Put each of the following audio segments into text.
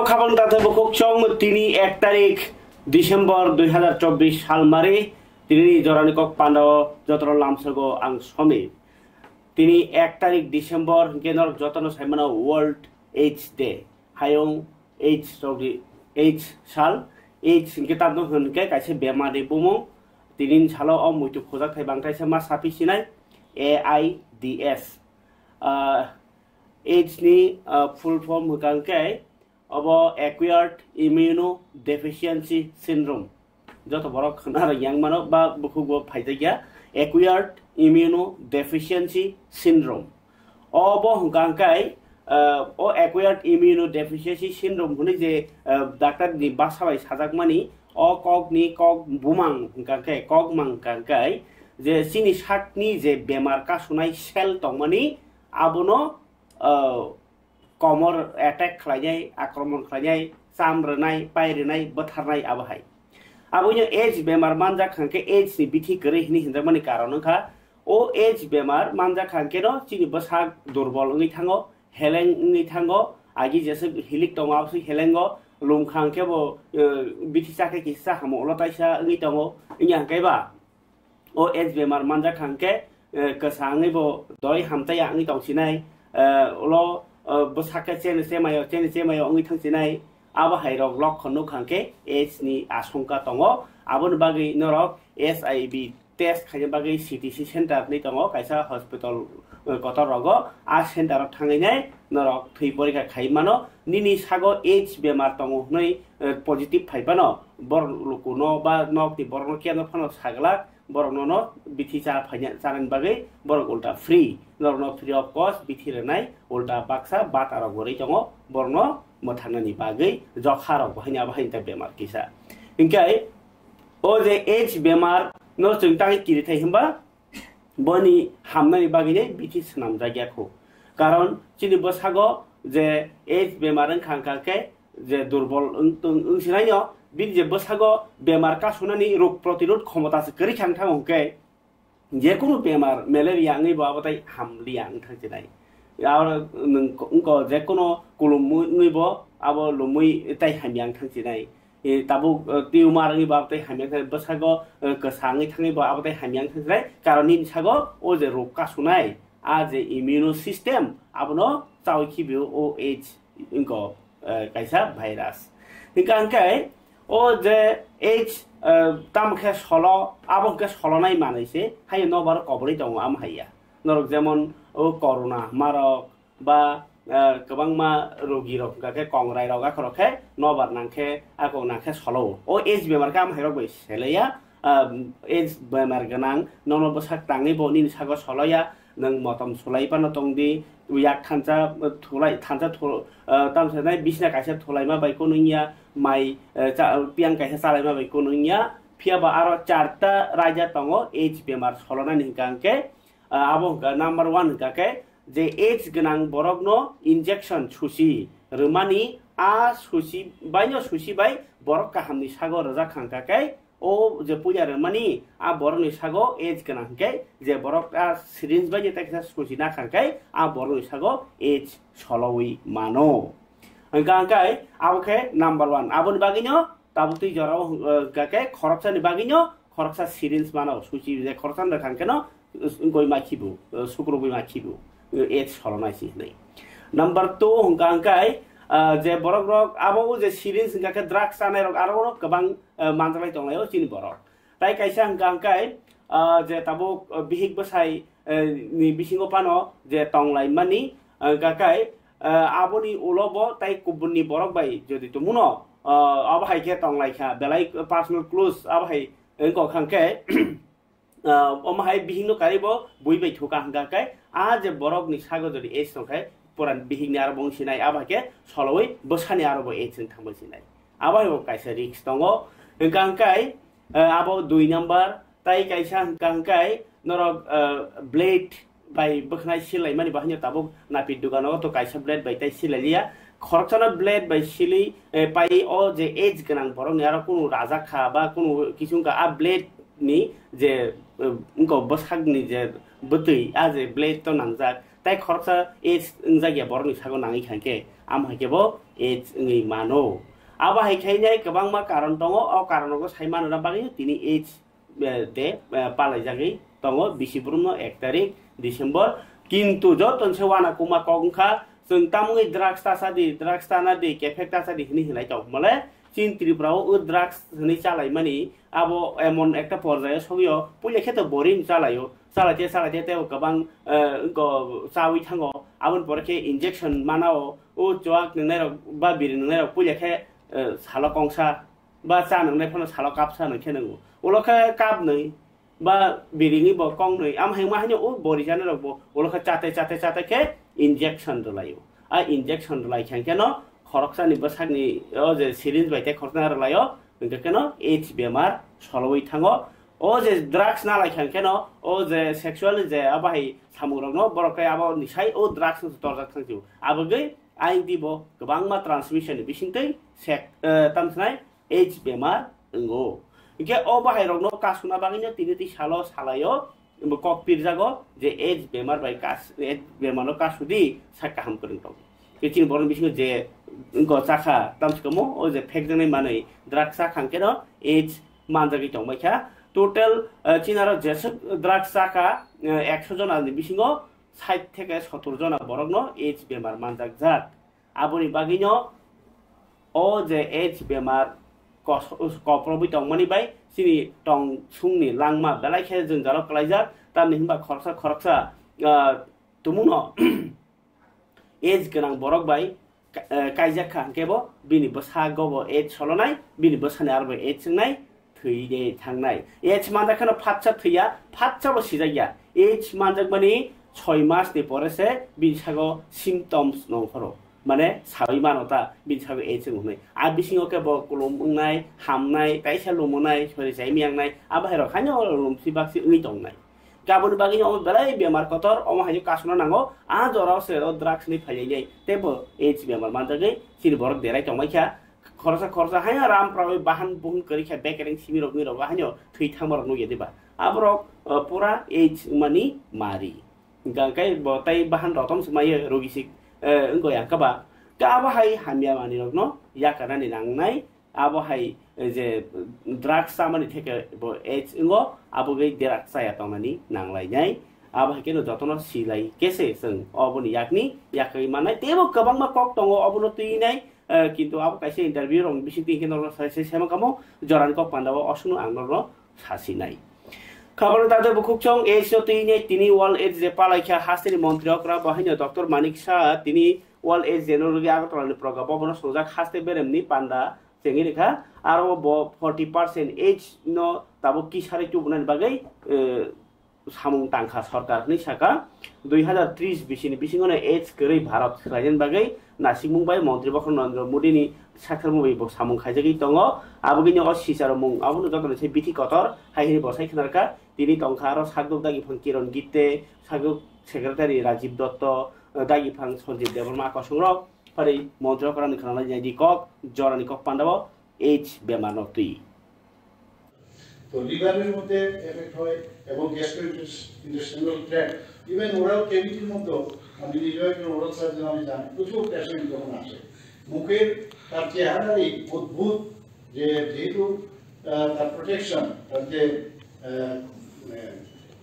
খাবং তাতে বকুক চং তিনি 1 তারিখ ডিসেম্বর 2024 সাল মারে তিনি জরানিকক পান্ডাও যতন লামসগো আং সমে তিনি 1 তারিখ ডিসেম্বর কেনর যতন সাইমানো ওয়ার্ল্ড এইডস ডে হায়ং এইডস সাল এইডস के ताबनो होनके कासे बेमारि बुमो तिनिन सालो अ मुइतु खोजाक थाइ बांथाइसे मा साफिसिनाय AIDS AIDS नि फुल फॉर्म होकांके अब एक्वायर्ड इम्यूनोडेफिशिएंसी सिंड्रोम जत बरक खनार यांग मानो बा बुखुगो फाइजागिया एक्वायर्ड इम्यूनोडेफिशिएंसी सिंड्रोम अब होकांके ओ एक्वायर्ड इम्यूनोडेफिशिएंसी सिंड्रोम हुने जे डाक्टर नि बासाबाय साजाकमानि अ कगनि कग बुमां होकांके कगमां कांके जे सिनि सातनि जे बेमार कासुनाय सेल दंमानि आबोनो कमर अटैक खालायनाय आक्रमण खालायनाय चामरोनाय पायरोनाय बोथारनाय आबहाय आबोनो एज बेमार मानजा खांके एज नि बिथि गरै हिनि हिंद्रामानि कारणखा ओ एज बेमार मानजा खांके न चिनि बसाग दुर्बल नङै थाङो हेलें नङै थाङो आगि जेसे हिलिक दङावसो हेलेंगो लुम खांके बो बिथि साके किसा हमो लताइसा नङै दङो इनि हांकेबा ओ एज बेमार मानजा खांके कसाङै बो दय हामताया नङै दावसिनाय उलो बसाके चेन सेमायो अंगै थांसिनाय आबहाय रग लक्षण खांके एज नि आशंका दङ आबोन बागै नरक SIV टेस्ट खायनो बागै CTC सेन्टार नै दङ कायसा हस्पिटाल गतर रग आ सेन्टार थाङैनाय नरक थै परीक्षा खाइमानो निनि सागो एज बेमार दङ नै पजिटिभ फाइबानो बर लुकुनो बा नकति बरनो केनो फनो सागला बरनो बिथिसा फाइना जानान बागै बर उल्टा फ्री नरनो फ्री अफ कस्ट बिथिरनाय उल्टा बाक्सा बातार गरै दङ बरनो मथाननि बागै जखार बहायना बहायना बेमार किसा इंकाय ओ जे एज बेमार न जोंताय किरिथाय हम्बा बनि हामनाय बागैने बिथि सनाम जागियाखौ कारण चिनि बसागो जे एज बेमारन खांकाके जे दुर्बल ओंसिनायनो बिन जे बसागो बेमार कासुनानि रोग प्रतिरोध क्षमता से करि थांथां होके जे कोनो बेमार मेलेरिया ngै बाबाथाय हामलिया थांजिनाय आरो नोंको जे कोनो कुलुम ngैबो आबो लुमै ताइ हामियां थांजिनाय ताबु टिउमार ngै बाबाथाय हामियां बसागो कसाङै थाङै बाबाथाय हामियां थांजिनाय कारण नि सागो ओ जे रोग कासुनाय आ जे इम्युनो सिस्टेम आबनो चावखि बिउ ओ एच इंको काइसा भाइरास हिकांकाय ओ जे एच तामखे सलो आबोके सलनाय मानैसे हाय नबार कबरै दङ आम हाया नरक जेमन ओ करोना मारक बा गोबांमा रोगी रखगाके कंग्राय रगा खरखे नबार नांखे आको नांखे सलो ओ एच बेमार काम हायरक बै सेलेया एच बेमार गनां ननो बसा ताङै बनि सागो सलया नों मतम सलाइपानो तंदि याक थानजा थुलाय थानजा तामसेनाय बिसना कासे थुलायमा बायको नैया माइ पियां कासे सालायमा बायको नैया फियाबा आरो चारटा राजा दङ एच बेमार सलनानि हिकांके आबो नम्बर 1 हिकाके जे एच गनां बरगनो इंजेक्शन सुसि रुमानि आ सुसि बायनो सुसि बाय बरग काहामनि सागो रजा खांकाके ओ जे पुया रुमानि आ बरगनि सागो एच गनांके जे बरग आ सिरिंज बाय जे तकसा सुसि ना खांकाय आ बरगनि सागो एच सलवि मानो गांकाय आबोके नम्बर 1 आबोनि बागिनो ताबुति जराव गाके खरकसानि बागिनो खरकसा सिरिंज मानो सुसि जे खरकसान खांकेनो गय माखिबु सुक्रबि माखिबु एच सलनायसि नै नम्बर 2 गांकाय जे बरग रग आबो जे सिरिंज गाके ड्राग्स जानाय रग आरो गोबां मानजाबाय दंलायो चिनि बरग ताइ कायसा गांकाय जे ताबो बिहिक बसाय नि बिसिङो पानो जे तंलाय मानि गाकाय आबोनि उलबो ताइ कुबुननि बरग बाय जदि तुमुनो आबहायके तंलायखा बेलाय पर्सनल क्लोज आबहाय एंको खांके ओमहाय बिहिंनो कारिबो बुइबाय थुका हांगाकाय आ जे बरगनि सागो जदि एच नखाय पुरान बिहिंनि आरो बंसिनाय आबहायके सलवै बसानि आरो एच जों थांबसिनाय आबहायबो कायसा रिक्स दङ गांकाय आबो 2 नम्बर ताइ कायसा गांकाय नरक ब्लेड बाय बखनाय सिलाय मानि बाहायनो ताबो नापि दुगानाव तो कायसा ब्लेड बाय ताइ सिलायलिया खरकसाना ब्लेड बाय सिलि पाइ ओ जे एज गनां बरगनि आरो कोनो राजा खा बा कोनो किसुंका आ ब्लेड नि जे उनको बसागनि जे बतै आ जे ब्लेड तो नांजाक ताइ खरकसा एज जागिया बरगनि सागो नाङै खांके आमहायकेबो एड्स ओङै मानो आबाहायखायनाय गोबांमा कारन दङ अ कारनखौ सायमानोना बागै दिनै एड्स दे पालायजागै दङ बिसिब्रुमनो 1 तारिख डिसेम्बर किन्तु जतनसे वाना कुमा कगंखा जों तामुङै ड्राग्स तासादि ड्राग्स तानादि केफेक तासादि हिनि हिलाय दं माले चीन त्रिपुराव ड्राग्स हिनि चालाय मानि आबो एमन एकटा पर्याय सगियो पुले खेतो बोरिं चालायो चालाते ते गोबां चावि थाङो आबन परखे इंजेक्शन मानाव ओ जवाक नंनाय बा बिरि नंनाय पुलेखे साल कंसा बा चा नंनाय फनो साल कापसा नखे नंगौ उलखे काप नै बा बिरिनि ब कं नै आम हेमा हानि ओ बोरि जानो रबो उलखे चाते के इंजेक्शन दलायो आ इंजेक्शन दलाय खांकेनो खरकसानि बसागनि ओ जे सिरिंज बायते खरना रलायो बेकेनो एच बेमार सलवै थाङो ओ जे ड्राग्स ना लाय खांकेनो ओ जे सेक्सुअल जे आबाहाय सामुरनो बरकाय आबो निसाय ओ ड्राग्स दरजा थांजु आबोगै आइ दिबो गोबांमा ट्रान्समिशन बिसिंतै सेक तामसनाय एच बेमार ओंगो इके ओ बाहायरनो कासुना बागैनो तिनिति सालो सालायो ककपिर जागो जे एच बेमार बाय कास एच बेमारनो कासुदि साका हाम करन दं केचिन बरन बिसिंग जे इंको चाखा तामसकमो ओ जे फेक जनै मानै ड्राग्स खांकेनो एच मानजागै दंबायखा टोटल चीनारो जेस ड्राग्स चाखा 100 जनानि बिसिंग 60 থেকে 70 जना बरगनो एच बेमार मानजाक जात आबोनि बागैनो ओ जे एच बेमार कप्रबि दंमनि बाय सिनि टं सुंनि लांमा बेलायखे जों जालो कलायजाक तामनि हिमबा खरसा तुमुनो एज गोनां बरक बाय कायजाखा केबो बिनि बसा गबो एज सलनाय बिनि बसाने आरबो एज जोंनाय थैदे थांनाय एज मानजाखनो फाच्चा थैया फाच्चाबो सिजाया एज मानजाक माने 6 मासनि परेसे बिसागो सिम्पटम्स नंखरो माने साबै मानता बिसागो एज जोंनै आ बिसिङो केबो कुलुमनाय हामनाय कायसा लुमनाय सरि जायमियांनाय आ बाहेर खानो लुमसि बाक्सि उइ दंनाय गाबोन बागिनो बेलाय बेमार कतर अमाहाय कासनो नांगो आ जराव से ड्राग्स नि फायनाय तेबो एच बेमार मानजागै सिरबर देराय तंमायखा खरसा हाया राम प्रावे बाहान बुहुन करिखा बेकेरिं सिमिरक मिरक हानो थै थामरक नु येदिबा आब्रक पुरा एच मानि मारि गांकाय बताय बाहान रतम समाय रोगिसिक इंको याकबा गाबाहाय हामिया मानि रकनो याकानानि नांनाय आबहाय जे ड्राग्स सामानि थेके एच इंगो आबगै ड्राग्स या तमानि नांलायनाय आबहाय केनो जतन सिलाय केसे जों अबनि याकनि याकै मानाय तेबो गोबांमा कक दङ अबनो तैनाय किन्तु अब कायसे इन्टरभिउ रं बिसिति केनो सासे सेमा कामो जरान कक पान्दाव असनु आंनरो सासिनाय खबर दादे बुकुचों एसो तैने तिनी वर्ल्ड एज जे पालायखा हासिनि मन्त्री अक्रा बहायनो डॉक्टर मानिक शाह तिनी वर्ल्ड एज जेनरलि आगतरानि प्रगाब बनो सोजा खास्ते बेरेमनि पान्दा जेंगि रेखा आरो 40% एज नो ताबो किसारे टुबनानि बागै सामुं टांखा सरकारनि साका 2030 बिसिनि बिसिङनो एज गरै भारत रायजन बागै नासिमुंबाय मन्त्री बखर नरेन्द्र मोदीनि साखर मुबै सामुं खायजगै दङ आबगिनि असिसार मुं आबुनो जतन से बिथि कतर हायनि बसाय खनारका तिनि टंखा आरो सागदुक दागि फं किरण गिते सागदुक सेक्रेटारि राजीव दत्त दागि फं सञ्जीव देवर्मा कसंरक फारि मन्त्री करानि खानाय जायदि कक जरानि कक पान्दाव एच बेमार नति तो লিভারের মধ্যে এফেক্ট হয় এবং গ্যাস্ট্রোইন্টেস্টাইনাল ট্র্যাক্ট ইভেন ওরাল ক্যাভিটির মধ্যে আমি নিজেই ওরাল সার্জন আমি জানি প্রচুর পেশেন্ট যখন আসে মুখের তার চেহারারই অদ্ভুত যে যেহেতু তার প্রোটেকশন তার যে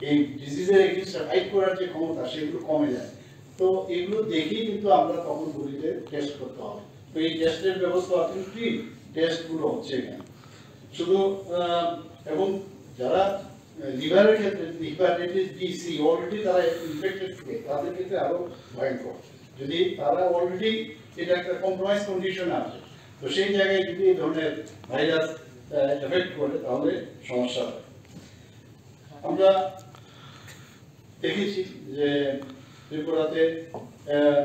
এই ডিজিজের এগেইনস্ট ফাইট করার যে ক্ষমতা সেগুলো কমে যায় তো এগুলো দেখেই কিন্তু আমরা তখন বলি যে টেস্ট করতে হবে তো এই টেস্টের ব্যবস্থা আছে ফ্রি টেস্টগুলো হচ্ছে এখানে শুধু এবং যারা লিভারের ক্ষেত্রে হেপাটাইটিস বি সি অলরেডি তারা ইনফেক্টেড থাকে তাদের ক্ষেত্রে আরো ভয়ঙ্কর যদি তারা অলরেডি এটা একটা কম্প্রোমাইজ কন্ডিশন আছে তো সেই জায়গায় যদি এই ধরনের ভাইরাস এফেক্ট করে তাহলে সমস্যা হয় আমরা দেখেছি যে ত্রিপুরাতে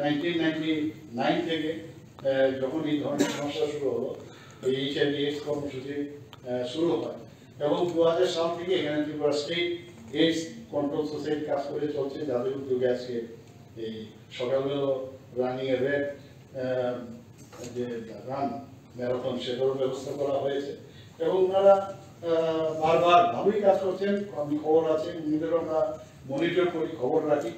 1999 থেকে যখন এই ধরনের সমস্যা শুরু হলো এই এইচআইভি এইডস কর্মসূচি শুরু হয় এবং 2000 সাল থেকে এখানে Tripura state AIDS control society কাজ করে চলছে যাদের উদ্যোগে আজকে এই সকালবেলা রানিং এর রেড যে রান ম্যারাথন সেটারও ব্যবস্থা করা হয়েছে এবং ওনারা বারবার ভালোই কাজ করছেন আমি খবর আছে উনিদেরও আমরা মনিটর করি খবর রাখি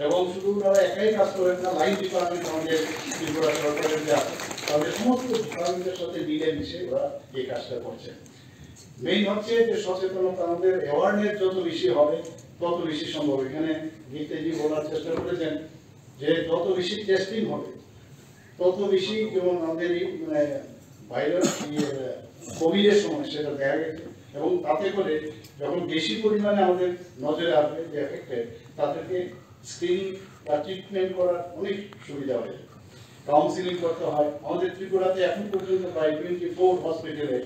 এবং শুধু ওনারা একাই কাজ করেন না, লাইন ডিপার্টমেন্ট আমাদের ত্রিপুরা সরকারের যে আছে তাদের সমস্ত ডিপার্টমেন্টের সাথে মিলে মিশে ওরা এই কাজটা করছে। মেইন হচ্ছে যে সচেতনতা, আমাদের অ্যাওয়ারনেস যত বেশি হবে তত বেশি সম্ভব। এখানে গীতাজি বলার চেষ্টা করেছেন যে যত বেশি টেস্টিং হবে তত বেশি, যেমন আমাদের এই ভাইরাস কোভিডের সময় সেটা দেখা গেছে, এবং তাতে করে যখন বেশি পরিমাণে আমাদের নজরে আসবে যে এফেক্টেড, তাদেরকে স্ক্রিনিং বা ট্রিটমেন্ট করার অনেক সুবিধা হয়েছে, কাউন্সিলিং করতে হয়। আমাদের ত্রিপুরাতে এখন পর্যন্ত প্রায় 24 হসপিটালে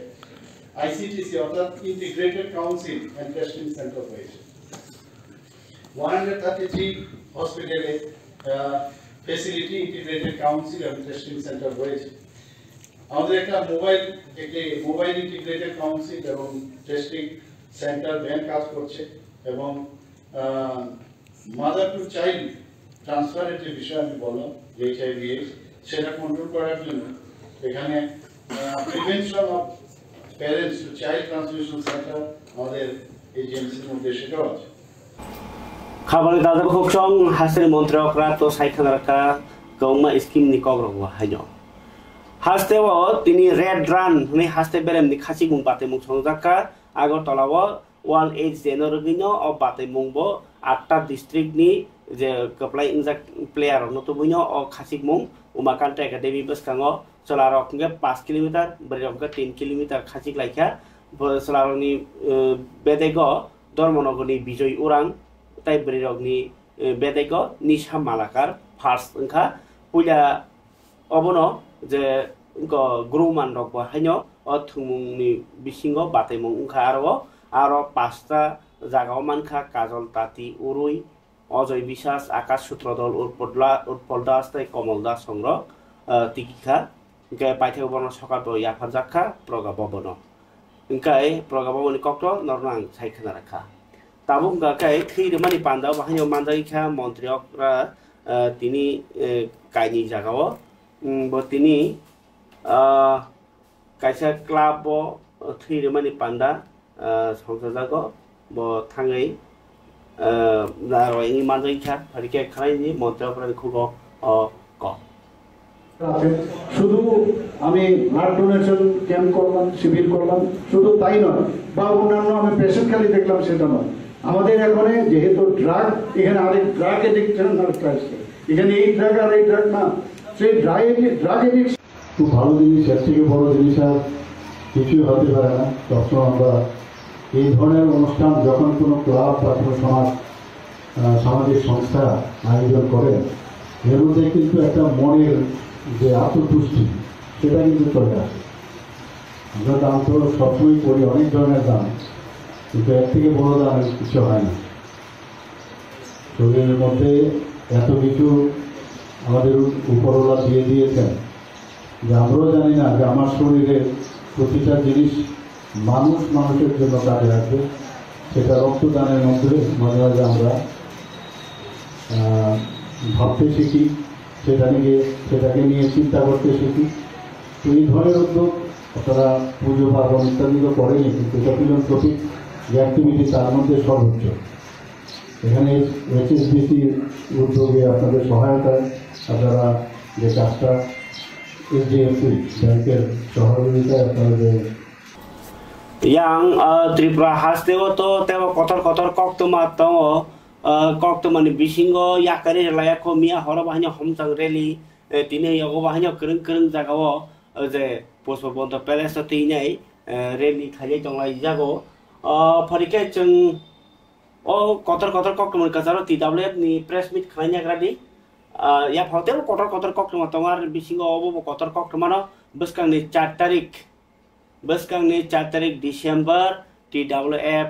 আইসিটিসি অর্থাৎ integrated council and testing centre হয়েছে। 133 হসপিটালে facility integrated council and testing centre হয়েছে। আমাদের একটা মোবাইল ইন্টিগ্রেটেড কাউন্সিল এবং টেস্টিং সেন্টার ব্যাংক কাজ করছে, এবং মাদার টু চাইল্ড ট্রান্সফারের যে বিষয় আমি বললাম যে HIV সেটা কন্ট্রোল করার জন্য এখানে prevention of parents to child transmission centre আমাদের এই জিএমসির মধ্যে সেটাও আছে। খাবার দাদা খুকসং হাসির মন্ত্রকরা তো সাইখানারকা গৌমা স্কিম নি কগ্রগwa হাইনো হাসতেও তিনি রেড রান নি হাসতে বেরেমনি খাসি মুং বাতে মুং সংজাকা আগরতলাও ওয়াল এইচ জেনরগিনো অ বাতে মুংবো 8টা ডিস্ট্রিক্ট নি যে কপ্লাই ইনজাক প্লেয়ার নতুবইনো অ খাসি মুং উমাকান্তা একাডেমি বসকাঙ্গো চলারককে 5 কিলোমিটার বরিরককে 3 কিলোমিটার খাসি লাইখা চলারনি বেদেগ ধর্মনগরনি বিজয় উরাং তাই বরিরকনি বেদেগ নিশা মালাকার ফার্স্ট ওंखा পুইলা অবনো যে গ্রুমান রকবো হাইনো অ থুमुंनि बिसिङाव बाथायमुं ओंखा आरो 5টা জায়গাও মানখা কাজল তাঁতি উরুই অজয় বিশ্বাস আকাশ সূত্রদল উৎপল দাস তাই কমল দাস সংগ্রহ টিকিখা ওंखा পাইথেও বন সকাল ইয়াফার জাখা প্রগাববন ওंखा প্রগাববনি কক্ট নরনাং সাইখানা রাখা তাবুং গাকাই থিরমানি পান্দাও বাহাইও মানজাইখা মন্ত্রীরা তিনি কাইনি জায়গাও তিনি কাইसा क्लाब थैरमानि पान्दा संसाजागो बो थाङै नारयनि मानजाइखा फारिके खालायनि मन्त्रफोरनि खुगो क শুধু আমি ব্লাড ডোনেশন ক্যাম্প করলাম, শিবির করলাম, শুধু তাই নয়, বা অন্যান্য আমি পেশেন্ট খালি দেখলাম সেটা নয়। আমাদের এখানে যেহেতু ড্রাগ, এখানে আরেক ড্রাগ এডিকশন আরেকটা আসছে, এখানে এই ড্রাগ আর এই ড্রাগ না, সেই ড্রাগ এডিকশন খুব ভালো জিনিস। এর থেকে বড় জিনিস আর কিছুই হতে পারে না। সবসময় আমরা এই ধরনের অনুষ্ঠান যখন কোনো ক্লাব বা কোনো সামাজিক সংস্থা আয়োজন করে, এর মধ্যে কিন্তু একটা মনের যে আত্মতুষ্টি সেটা কিন্তু চলে আসে। আমরা দান তো সবসময় করি, অনেক ধরনের দান, কিন্তু এর থেকে বড় দান কিছু হয় না। শরীরের মধ্যে এত কিছু আমাদের উপরওয়ালা দিয়ে দিয়েছেন যে আমরাও জানি না যে আমার শরীরের প্রতিটা জিনিস মানুষের জন্য কাজে আসবে। সেটা রক্তদানের মধ্যে মাঝে মাঝে আমরা ভাবতে শিখি, সেটাকে নিয়ে চিন্তা করতে শিখি। তো এই ধরনের উদ্যোগ আপনারা পুজো পার্বণ ইত্যাদি তো করেনি, কিন্তু এটা ফিলন্থ্রপিক যে অ্যাক্টিভিটি তার মধ্যে সর্বোচ্চ। এখানে HSBCর উদ্যোগে আপনাদের সহায়তায় আপনারা যে কাজটা HDFC ব্যাংকের সহযোগিতায় আপনাদের yang Tripura hastewo to tewo kotor koktoma tongo koktomani bisingo yakari relaya ko mia horo bahanya homjang reli tine yogo bahanya kereng jagao je Puspabonto Palace tinai reli khajai tonglai jago pharike jeng o kotor koktomani kasaro TWF ni press meet khlainya gradi ya phaute kotor koktoma tongar bisingo obo kotor koktomano beskang ni 4 tarik बसकांगनि 4 तारिख December TWF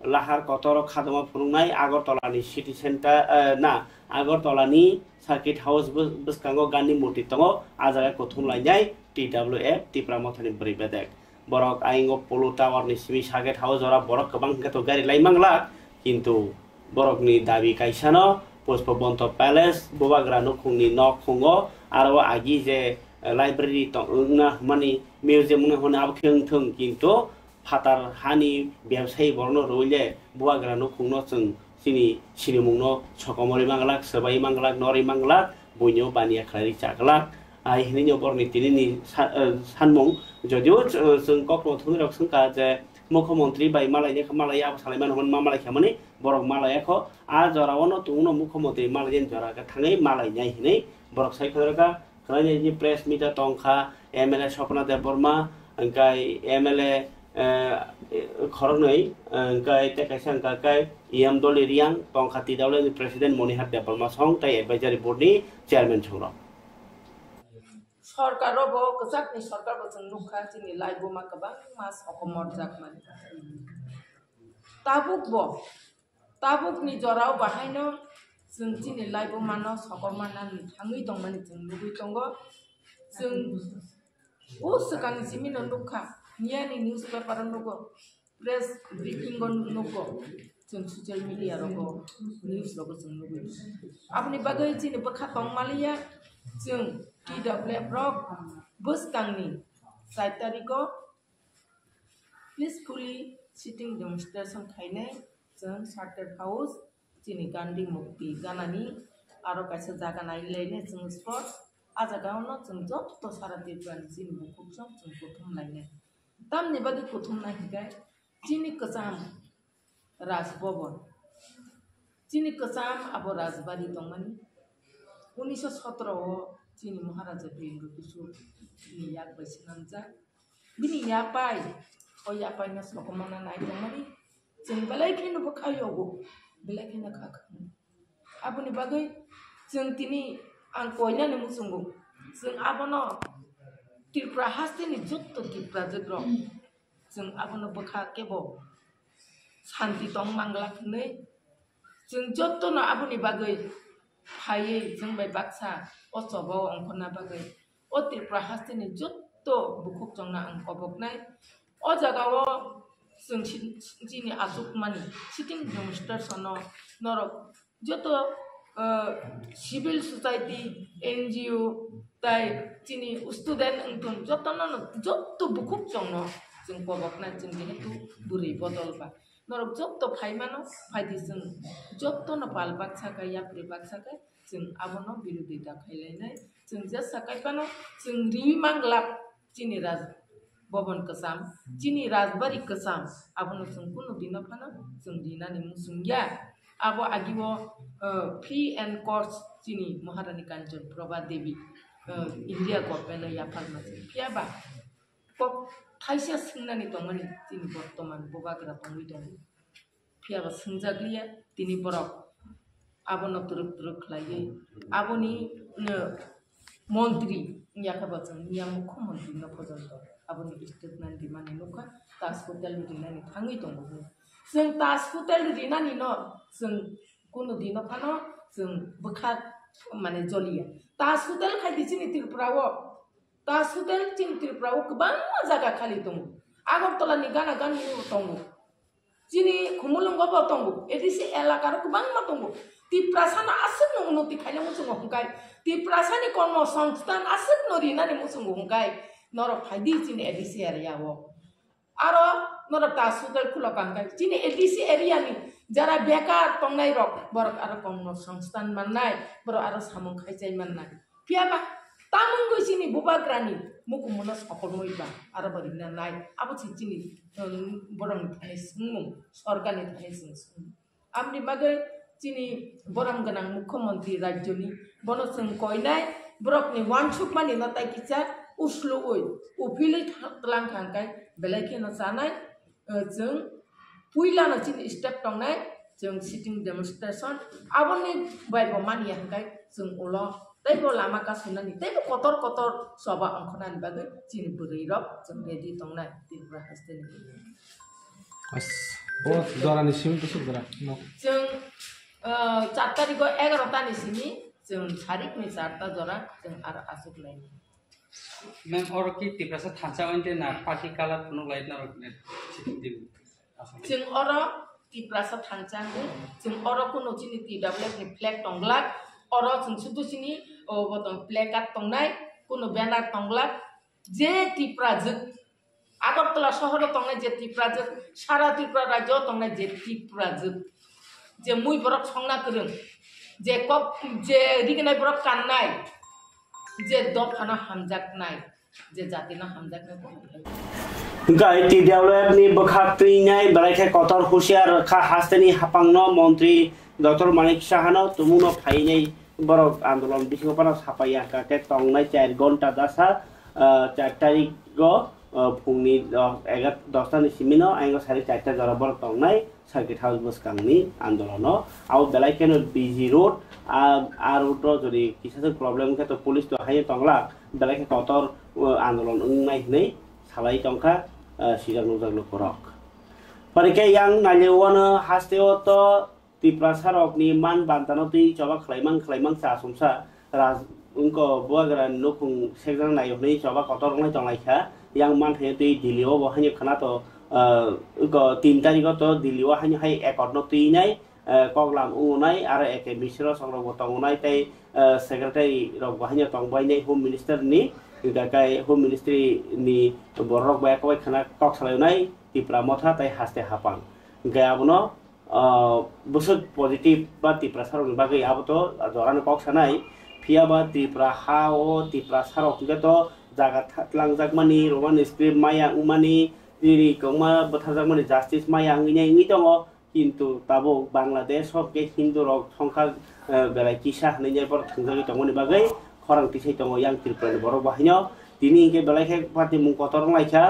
लाहार Qatar खादमा फुरुंनाय आगरतलानि city centre ना आगरतलानि circuit house बसकांगो Gandhi मूर्ति दङ आजागा कोथुमलायनाय TWF Tripura मथानि ब्रैबेदेक बरक आइंगो पोलो टावारनि Simi circuit house अरा बरक गोबां गथ' गारि लायमांला किन्तु बरकनि दाबि कायसानो पुष्पबन्त प्यालेस बबाग्रा नखुंनि न खुङो आरो आगि जे लाइब्रेरी ना माने मिउजियाम होने आबखें किन्तु फातार हानि व्यवसायी बर्न रोले बुआग्रा नखुंनो जों sini sinimungno sokomori manglak sebai manglak nori manglak bunyo bania khlari chaglak ai hini nyobor ni tini ni sanmung jodio जों kokro thuni rok sangka je मुख्यमंत्री बाई मालायनि मालाया सालायमान हन मालाय खामानि बरक मालाया खो आ जरावनो तुंनो मुख्यमंत्री मालायनि जरागा थाङै मालायनाय हिनै बरक सायखरगा खलायनि जि प्रेस मिटा टंखा एमएलए सपना देव बर्मा अंकाय एमएलए खरनै अंकाय तेकायसा अंकाय इएम दलि रियां टंखा तिदावले प्रेसिडेंट मनिहार देव बर्मा सं ताय एडभाइजारि बोर्डनि चेयारमैन छंग सरकारावबो गोजाकनि सरकारबो जों नुखा दिनै लाइबोमा गोबां मास अकमर जागमान ताबुकनि जराव बाहायनो जों दिनै लाइबोमानो सकरमानानै थाङै दंमानि जों लुबैदोंगो जों सिगांनि जिमिनो नुखा नियानि निउस पेपार नुगो प्रेस ब्रिफिंग नुगो जों ससियेल मीडिया रगो निउस रगो जों लुबैदों आपनि बागै दिनै बखा दंमालिया जों TWF Rock Buskangi 7 तारिखो peacefully sitting demonstration खायने जों चार्टर हाउस दिनै गांधी मुक्ति गानानि आरो कायसे जागा नायलायने जों स्पट आ जागायावनो जों जत्त सारा त्रिपुरानि जिनि बुकुजों जों बुथुमलायने तामनि बागै बुथुमनाय हिगाय दिनै गोजाम राजभवन दिनै गोजाम आबो राजबारि दंमोन 1917 Sini Maharaja Brindu Kusu ini yak bersenanja. Bini yapai, oh yapai nas lokomana naik kemari. Jeng balai kena bakayo bu, balai kena kakak. Abu ni bagai, jeng tini angkonya ni musungu. Jeng abu no Tripura hasti ni jutto Tripura jegro. Jeng abu no bakak kebo. Santi tong manglak ni. Jeng jutto no abu ni bagai. Haye जों bye Baksa असबाव अंखना बागै ओ त्रिपुरा हास्तिनि जत्त बुकुक जंना अंकबकनाय ओ जागाव जों दिनै आजुकमानि sitting demonstration नरक जत्त civil society NGO ताय दिनै student Ananth जत्त बुकुक जंनो जों कबकनाय जों जेहेतु बुरै बदलबा नरक जत्त फाइमानो फाइदि जों जत्त न पाल बाक्साका याप्रि बाक्साका जों आबनो बिरोधि दाखायलायनाय जों जे साकायबानो जों रिवि मांग्लाब दिनै राज भवन कसाम दिनै राजबारि कसाम आबनो जों कुनु दिन फानो जों दिनानि मुसुंगिया आबो आगिबो फ्री एंड कोर्स दिनै महारानी कांचन प्रभा देवी इंडिया गभर्नमेंट याफालमा फियाबा कब थाइसे सोंनानै दंमोन दिनै बर्तमान बबाग्रा बंगै दं फियाबा सोंजाग्लिया दिनै बरक आबनो तुरुक खालायो आबोनि मन्त्री याखाबा जों निया मुख्यमंत्री न पर्यन्त आबोनि स्टेटमेन्ट दिमानि नखा ताज हटेल दिनानि थाङै दं जों ताज हटेल दिनानि न जों कुनु दिन फानो जों बखा माने जलिया ताज हटेल खायदि दिनै त्रिपुराव ताज हटेल दिनै त्रिपुराव गोबां जागा खालि दं आगरतलानि गाना गानि दं दिनै खुमुलुंगाबो दं एदिसि एलाकार गोबां मा दं Tiprasana asik nung nuti kaya musuh ngungkai, tiprasani konmo songstan asik nori nani musuh ngungkai, norok hadi cini edisi area wo, aro norok tasudel kulokangkai, cini edisi area ni jara bekar tongnai rok, borok aro konmo songstan manai, borok aro samung kaya manai, piapa tamung gue cini bubagrani, muku munas okol moiba, aro barina nai, apa cini borong tani sungmung, organik tani sungmung, amni bagai Cini borang ganang mukhomantri rajyoni bono जों koinai brokni wansuk mani natai kicha uslo oi upili tlang khangkai belai na sanai जों puila na cini step tongnai जों sitting demonstration aboni baibo mani hangkai जों ulo taibo lama ka sunani taibo kotor soba angkhonani bagai cini buri rok जों ready tongnai Tripura hasteni बहुत जरा निसिम तो सब जरा जों 4 तारिखो 11 तानि सिमी जों तारिखनि 4 ता जरा जों आरो आसुक लाइन मैम और की तिप्रासा थांचा ओनते ना पार्टी काला फुनु लाइन ना रखने जों अरो तिप्रासा थांचा जों अरो कुनो चिनि TWF नि फ्लैग टंगला अरो जों सुदु सिनि ओ बतन प्लेकार्ड टंगनाय कुनो बैनर टंगला जे तिप्राजो आगरतला शहर टंगनाय जे तिप्राजो सारा त्रिपुरा राज्य टंगनाय जे तिप्राजो যে মুই বরক সংনা করুন যে কক যে রিগনাই বরক কান্নাই যে দফানা হামজাক নাই যে জাতিনা হামজাক নাই Gai TWF ni bekhatri nyai berakhir kotor husiar kha hasteni hapangno Menteri Dr. Manik Sahano tumuno phai nyai borok andolon bisingopana sapaya ka ke tongnai 4 gonta dasa 4 tarik go phungni 10 ni simino aingo 4:30 jora borok tongnai circuit house boskangni andolono au belai keno busy road আর উটো যদি কিছু problem কে তো police তো high তংলা belai ke kotor andolon ungnai nei salai tongka sidang nujang korok. Parike yang nalewano hasteo to tiprasarok ni man bantano ti coba klaimang sa sumsa ras unko buagaran nukung sekran nayo ni coba kotor ngai tonglai kha yang man he ti dilio bo hanyo khana to unko 3 tarik to dilio hanyo hai ekot no ti nai koglam unai are eke misro songrok botong unai tai secretary rok hanyo tongbai nei home minister ni gakai home ministry ni borok ba ko khana kok salai tipra motha tai haste hapang ga abono busuk positive ba tipra sarok bagai aboto joran kok sanai phia ba tipra hao tipra sarok ga to jaga tlangjak mani roman script maya umani diri koma bothajak mani justice maya ngi tongo কিন্তু তাবো বাংলাদেশ সবকে Hindu rock সংখ্যা বেলায় কিসা হানাইনার পর থাংজাগি তংমনি বাগै খরাংতি সেই তং yang ত্রিপুরানি বড় বাহিনী তিনি ইনকে বেলাইখে party মুং কতরং লাইখা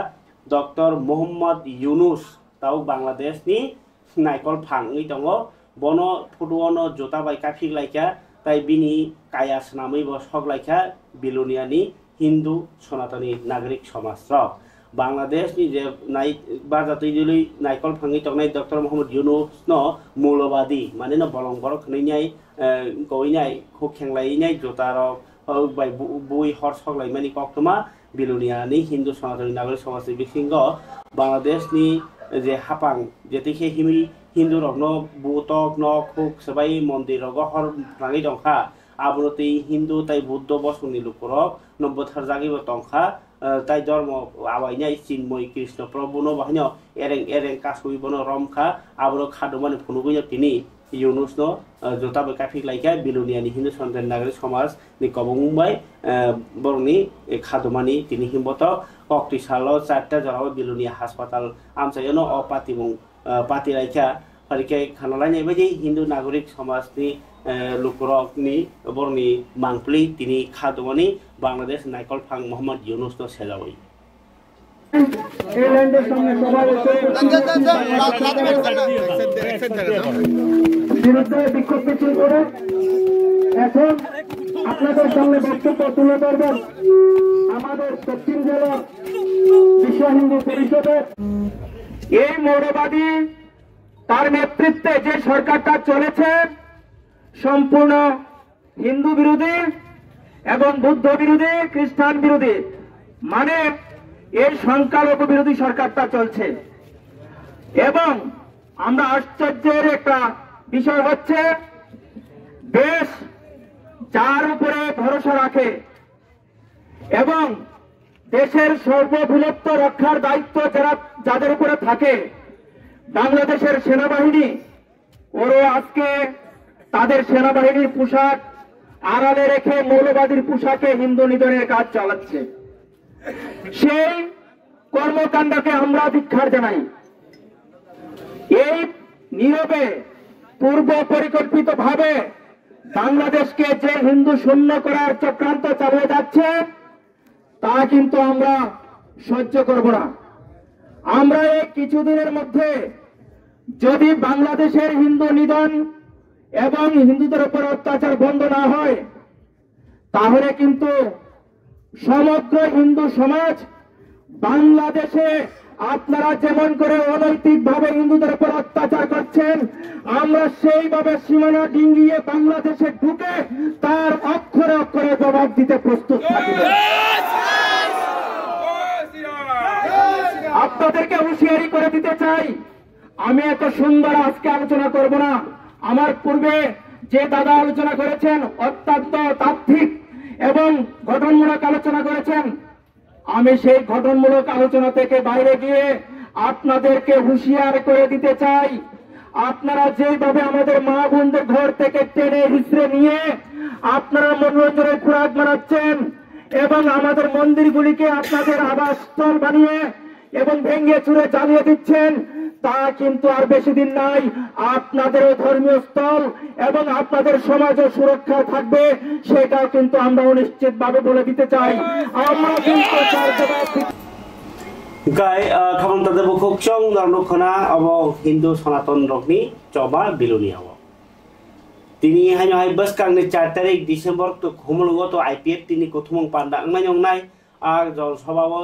doctor Mohammad Yunus তাও বাংলাদেশ ni নাইকল ফাংই দङ বন ফুটুअनो জোতা বাই কাফি লাইখা তাই বিনি কায়া সনাमै ব সগ লাইখা বিলুনিয়ানি হিন্দু সনাতনী নাগরিক সমাজ Bangladesh ni je nai bajatai juli naikol phangi tongnai Dr. Mohammad Yunus no mulobadi mane no bolong borok khnainai goinai khokhenglai jotaro bai bui hor soglai mani koktoma biluniani hindu sanatani nagari samaj bisingo Bangladesh ni je hapang jetike himi hindu rokno butok no khuk sabai mondir rogo hor phangi dongkha abroti hindu tai buddha bosuni lukorok nombothar jagi bo tongkha তাই ধর্ম আবাইনাই চিন্ময় কৃষ্ণ প্রভুনো বাহিনী এরেং কাসুই বনো রমখা আবরো খাদমানি ফুনুগুইয়া তিনি Yunus no জোতাবে কাফিক Laika বিলুনিয়ানি Hindu সন্তান নাগরিক সমাজ নি কবংবাই বরনি খাদমানি তিনি হিমবত কক্তি সালো 4টা জরাও বিলুনিয়া হাসপাতাল আমসায়নো অপাতিমুং পাতি লাইকা ফারিকে খানালাইনাই বাইদি হিন্দু নাগরিক সমাজনি লুকরকনি বরনি মাংপ্লি তিনি খাদমানি বাংলাদেশ নাইকল ফাং মোহাম্মদ ইউনুস নো সেজাবই এল্যান্ডের সামনে সবাই বিরুদ্ধে বিক্ষোভ মিছিল করে এখন আপনাদের সামনে বক্তব্য তুলে ধরবেন আমাদের দক্ষিণ জেলা বিশ্ব হিন্দু পরিষদের এই মৌলবাদী তার নেতৃত্বে যে সরকারটা চলেছে সম্পূর্ণ হিন্দু বিরোধী এবং বুদ্ধ বিরোধী খ্রিস্টান বিরোধী মানে এই সংখ্যালঘু বিরোধী সরকারটা চলছে এবং আমরা আশ্চর্যের একটা বিষয় হচ্ছে দেশ যার উপরে ভরসা রাখে এবং দেশের সার্বভৌমত্ব রক্ষার দায়িত্ব যাদের উপরে থাকে বাংলাদেশের সেনাবাহিনী ওরা আজকে তাদের সেনাবাহিনীর পোশাক আড়ালে রেখে মৌলবাদীর পোশাকে হিন্দু নিধনের কাজ চালাচ্ছে সেই কর্মকাণ্ডকে আমরা ধিক্কার জানাই এই নীরবে পূর্ব পরিকল্পিত ভাবে বাংলাদেশকে যে হিন্দু শূন্য করার চক্রান্ত চালিয়ে যাচ্ছে তা কিন্তু আমরা সহ্য করব না আমরা এই কিছুদিনের মধ্যে যদি বাংলাদেশের হিন্দু নিধন এবং হিন্দুদের উপর অত্যাচার বন্ধ না হয় তাহলে কিন্তু সমগ্র হিন্দু সমাজ বাংলাদেশে আপনারা যেমন করে অনৈতিকভাবে হিন্দুদের উপর অত্যাচার করছেন আমরা সেইভাবে সীমানা ডিঙ্গিয়ে বাংলাদেশে ঢুকে তার অক্ষরে অক্ষরে জবাব দিতে প্রস্তুত থাকি আপনাদেরকে হুঁশিয়ারি করে দিতে চাই আমি এত সুন্দর আজকে আলোচনা করব না আমার পূর্বে যে দাদা আলোচনা করেছেন অত্যন্ত তাত্ত্বিক এবং গঠনমূলক আলোচনা করেছেন আমি সেই গঠনমূলক আলোচনা থেকে বাইরে গিয়ে আপনাদেরকে হুঁশিয়ার করে দিতে চাই আপনারা যেভাবে আমাদের মা বোনদের ঘর থেকে টেনে হিসড়ে নিয়ে আপনারা মনোরঞ্জনের খোরাক বানাচ্ছেন এবং আমাদের মন্দিরগুলিকে আপনাদের আবাসস্থল বানিয়ে এবং ভেঙে চুরে জ্বালিয়ে দিচ্ছেন, তা কিন্তু আর বেশি দিন নাই। আপনাদের ধর্মীয় স্থল এবং আপনাদের সমাজও সুরক্ষা থাকবে, সেটাও কিন্তু আমরা নিশ্চিতভাবে বলে দিতে চাই। আমরা কিন্তু গাই খাবন তাদের বুকুকচং নরনুখনা অব হিন্দু সনাতন রকনি চবা বিলুনি অব তিনি হাইনো হাই বসকাংনি 4 তারিখ ডিসেম্বর তো খুমলগো তো আইপিএফ তিনি কথমং পান্ডা আংনাই আর সভাও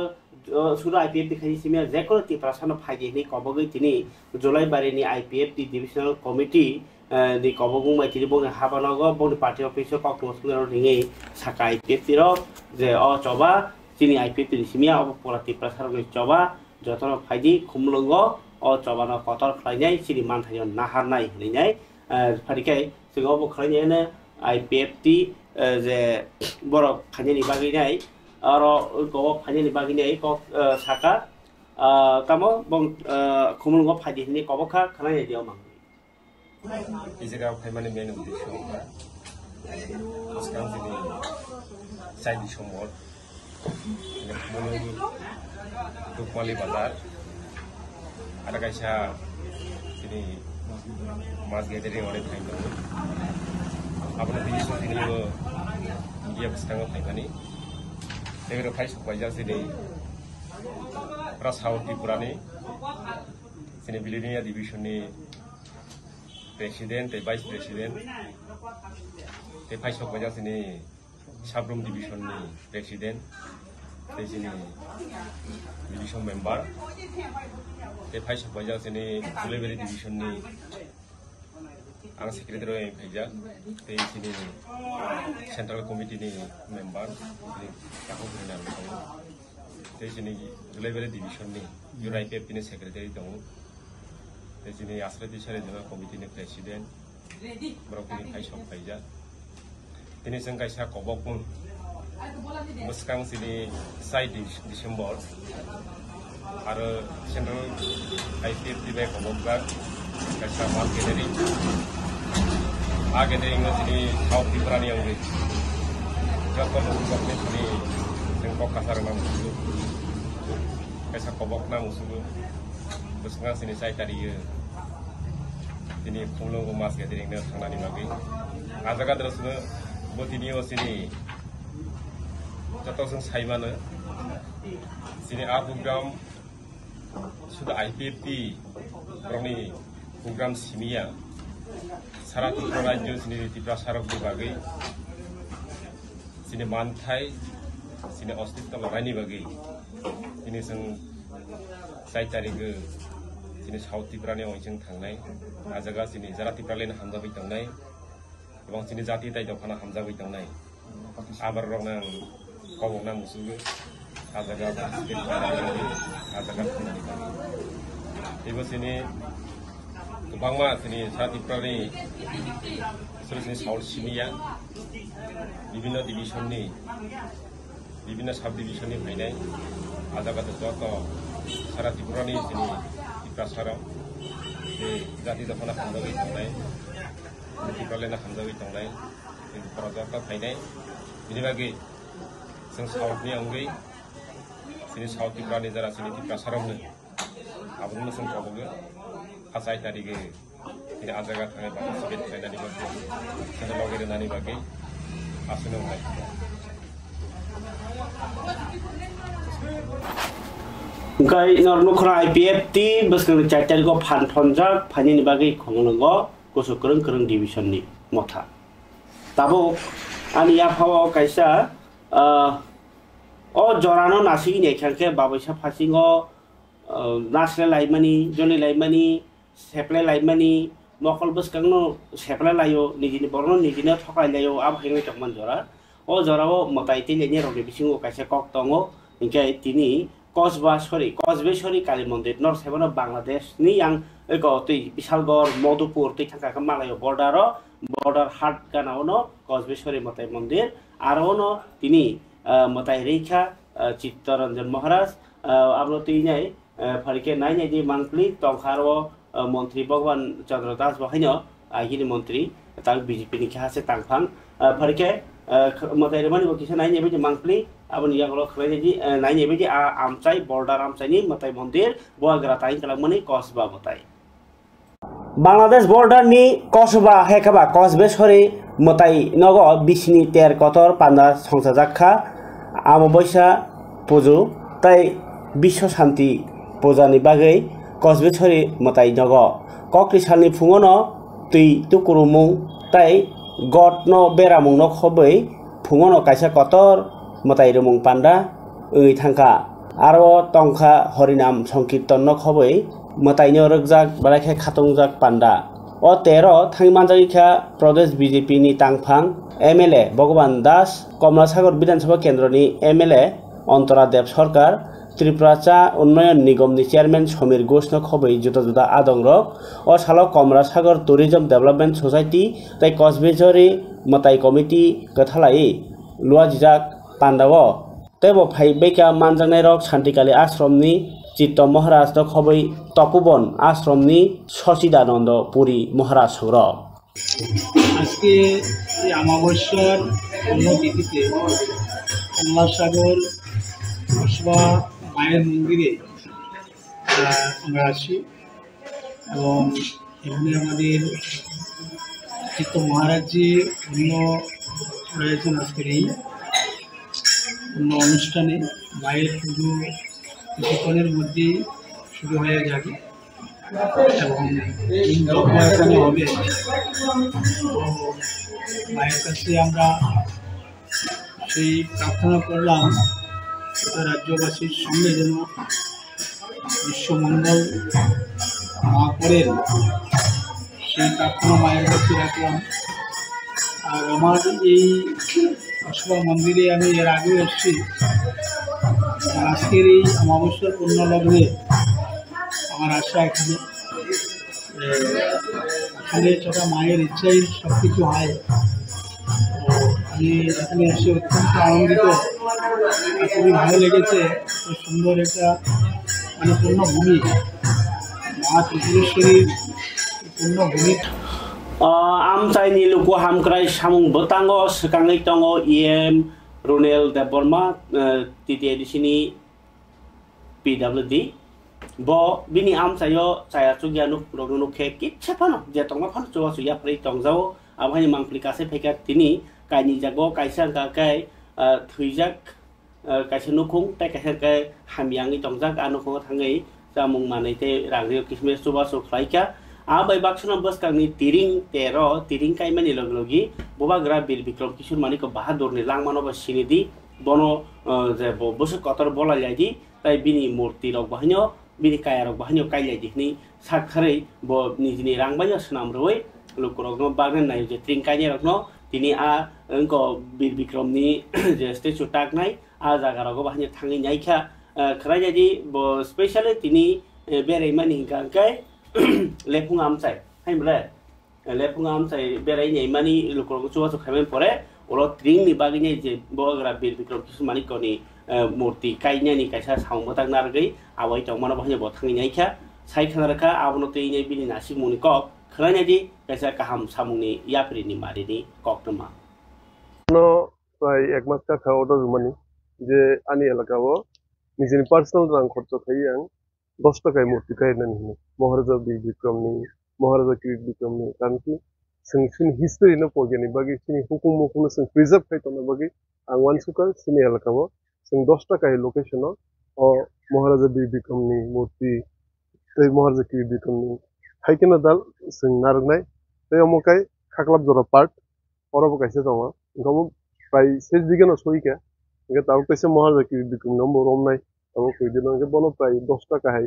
শুধু আইপিএফ দেখাই সিমিয়া যেকোনো টিপ্রাসানো ফাইজেনি কবগৈ তিনি জুলাইবারিনি IPFT divisional committee di kobong mai tiri bong habanogo bong party office kokmo sungero ringi saka IPF tiro je o coba sini IPF tiri simia o polati prasar ni coba jotono phaidi khumlongo o coba no kotor khlainai sini manthayon naharnai hlinai pharikai singo bo khlainai ne IPF ti je borok phani bagi nai aro go phani bagi nai ko saka tamo bong khumlongo phaidi ni kobokha khlai dio mang এই জায়গা ফাইমানি main উদ্দেশ্য আজকাল তিনি চাই December দুকমালি বাজার আর কাইসা তিনি মাছ gathering অনেক fine দङ আপনার বিশেষ তিনিও মিডিয়া বিস্তাঙ্গ ফাইমানি এগুলো ফাই সবাইজা দিनै সাউথ ত্রিপুরাनि दिनै बिलिनिया डिभिजननि Presiden, Vice Presiden, Vice President sini Sabrum Division ni Presiden, sini Division Member, Vice President sini Sulawesi Division ni ang Secretary yang kerja, sini Central Committee ni Member, aku kenal kamu, sini Sulawesi Division ni UNIPF ni Secretary dong. Sini Asrati Sari Jema Komite ni Presiden, berokini kaisa kaisa. Ini seng kaisa kobok pun, muskang sini side Desember, ada Central IPF di bawah kobok gak, kaisa market dari, dari ingat sini South Tirani yang ini, jatuh kobok ni sini sengkok kasar nama musuh, kaisa kobok nama musuh. Muskang sini saya tadi ini pulau emas gathering dengan tangan ini lagi. Ajaga terus buat ini sini jatuh seng saya mana sini program sudah IPF program ini program simia sarat raja sini di prasarok bagi sini mantai sini hospital rani bagi ini seng saya cari ke sini South Tirani yang ujung tangnai, ajaga sini Jawa Tirani hamzah bitangnai, ebang sini jati tai dokana hamzah bitangnai, abar orang nang kau nang musuh, ajaga basket ajaga punani kami. Ibu sini kebangma sini Jawa Tirani, sini South Simia, bibina division ni, bibina sub division ni mainai, ajaga terjatuh Jawa Tirani sini Prasarong, jadi dokana hamzah bitangnai, Tirani nak hamzah bitangnai, itu project mainai, ini bagi seng South ni anggai, sini South Tirani jara sini Prasarong ni, abang masuk kabuge, asai tadi ke, ini ajaga tangai bapak sebut saya tadi bagi, saya lagi nani bagi, asunung lagi. Gai nornukhra IPF ti beskang charter go phan thonjak phani ni bagi khongolongo koso kereng kereng division ni motha tabo ani ya phawo kaisa o jorano nasi ni khangke babaisa phasingo nasle laimani joni laimani seple laimani nokol beskang no seple layo nijini borno nijini thokai layo ab hengi tokman jora o jorao motaiti leni roge bisingo kaisa kok tongo inkai tini Kosbeshwari Kali Mandir North Seven of Bangladesh ni yang eko tui Bishalgor Modupur tui thangka Malayo border hard kanaono Kosbeshwari Motai Mandir arono tini Motai Rekha Chittaranjan Maharaj ablo tui nyai pharike nai nyai di monthly tongkharo মন্ত্রী ভগবান চন্দ্র দাস বহাইনো আইগিনি মন্ত্রী তাং BJP ni khase tangphang pharke matai remani bo kisa nai nebeji mangpli aboni yagolo khrai ji nai nebeji amchai border amchai ni matai mondir boagra tain kalamani kosba matai Bangladesh border নি Kasba হেকাবা কসবে sorry মতাই নগ বিশনি তের কতর পান্ডা সংসার জাক্ষা আমবৈশা পুজো তাই বিশ্ব শান্তি পূজানি বাগৈ কসবে sorry মতাই নগ কক্রি সালনি ফুঙন তুই তুকুরুমুং তাই গট ন বেরামুং ন খबै ফুঙন কাইসা কতর মতাই রুমুং পান্ডা ওই থাঙ্কা আরো টংখা হরিনাম সংকীর্তন ন খबै মতাইনো রকজাক বালাইখা খাতংজাক পান্ডা ও 13 থাংমানজাগিখা প্রদেশ বিজেপি নি তাংফাং এমএলএ ভগবান দাস কমলাসাগর বিধানসভা কেন্দ্রনি এমএলএ অন্তরা দেব সরকার ত্রিপুরা চা উন্নয়ন নিগমনি চেয়ারম্যান সমীর ঘোষ ন খबै জুতা জুতা আদংরক ও সালো কমলাসাগর ট্যুরিজম ডেভেলপমেন্ট সোসাইটি তাই কসবেজরি মতাই কমিটি গথালাই লুয়াজিজাক পান্ডাও তেবো ফাই বেকা মানজানাই রক শান্তিকালী আশ্রমনি চিত্ত মহারাজ ন খबै তপোবন আশ্রমনি সচিদানন্দ পুরী মহারাজ সৌর আজকে এই অমাবস্যার পুণ্যতিথিতে কমলাসাগর কসবা মায়ের মন্দিরে আমরা আসি এবং এখানে আমাদের চিত্ত মহারাজজি অন্য রয়েছেন আজকের এই অন্য অনুষ্ঠানে মায়ের পুজো কিছুক্ষণের মধ্যেই শুরু হয়ে যাবে এবং এখানে হবে। মায়ের কাছে আমরা সেই প্রার্থনা করলাম রাজ্যবাসীর সঙ্গে যেন বিশ্বমঙ্গল মা করেন, সেই প্রার্থনা মায়ের কাছে রাখলাম। আর আমার এই কসবা মন্দিরে আমি এর আগেও এসেছি। আজকের এই অমাবস্যার পুণ্য লগ্নে আমার আশা এখানে আসলে সেটা মায়ের ইচ্ছাই সব কিছু হয়। আমি এখানে এসে অত্যন্ত আনন্দিত, খুবই ভালো লেগেছে। খুব সুন্দর একটা মানে পূর্ণভূমি, মা ত্রিপুরেশ্বরীর পূর্ণভূমি। আমচাইনি লুকু হামক্রাই সামুং বতাঙ্গ সেকাঙ্গै দङ ইএম রুনেল দেববর্মা তৃতীয় এডিসিনি পিডব্লিউডি ব বিনি আমচাইও চায়া চুগিয়া নুখে কিচ্ছে ফানো যে টংমা ফানো চুয়া চুয়া প্रै টংজাও আবহানি মাংপ্লি কাছে ফেকা তিনি কাইনি জাগো কাইসা গাকাই থুইজাক kaisa nukung tai kaisa kai hamiangi tongjak anukung thangai jamung manaite rangrio kisme suba so khlaika abai baksana baskangni tiring tero tiring kai mani loglogi boba gra bil bikram kishur mani ko bahadur ni langmano ba sinidi bono je bosu kotor bola laidi tai bini murti rok bahanyo bini kaya rok bahanyo kai laidi ni sakharei bo nijini rangbayo sunam roi lukurok no bagren nai je tiring kai rok no tini a engko bil bikram ni je statue tak nai a jaga rok bahanyo thangi naikha khrai jadi bo specially tini berai mani gangkai lepung amsai haimble lepung amsai berai nei mani lukurok chuwa chu khamen pore olo tring ni bagini je bogra bil bikram kisu mani koni murti kainya ni kaisa saung batang nargai awai tongmana bahanyo bo thangi naikha sai khanaraka abono tei nei bini nasik muni kok khrai di kaisa kaham samungni yapri ni mari ni koktoma no প্রায় এক মাস টাকা order মানি যে আনি এলাকাও নিজের personal রাং খরচ থাই আং 10 টাকায় মূর্তি কাইনানি মহারাজা বীর বিক্রমনি মহারাজা কিরিট বিক্রমনি কারণ কি সিন হিস্টরি ন পগেনি বাকি সিনি হুকুম মুকুম সিন প্রিজার্ভ খাইতনা বাকি আং ওয়ান সুকার সিনি এলাকাও সিন 10 টাকায় লোকেশন ও মহারাজা বীর বিক্রমনি মূর্তি এই মহারাজা কিরিট বিক্রমনি খাইকেনা দাল সিন নারনাই এই অমকাই খাকলাব জরা পার্ট পরব কাইছে দমা গম প্রায় শেষ দিকে না সইকা একে তাও কাছে মহারাজা কিরিট বিক্রমনি নম্বর রম নাই তাও কই দিন আগে বনো প্রায় 10 টাকা হাই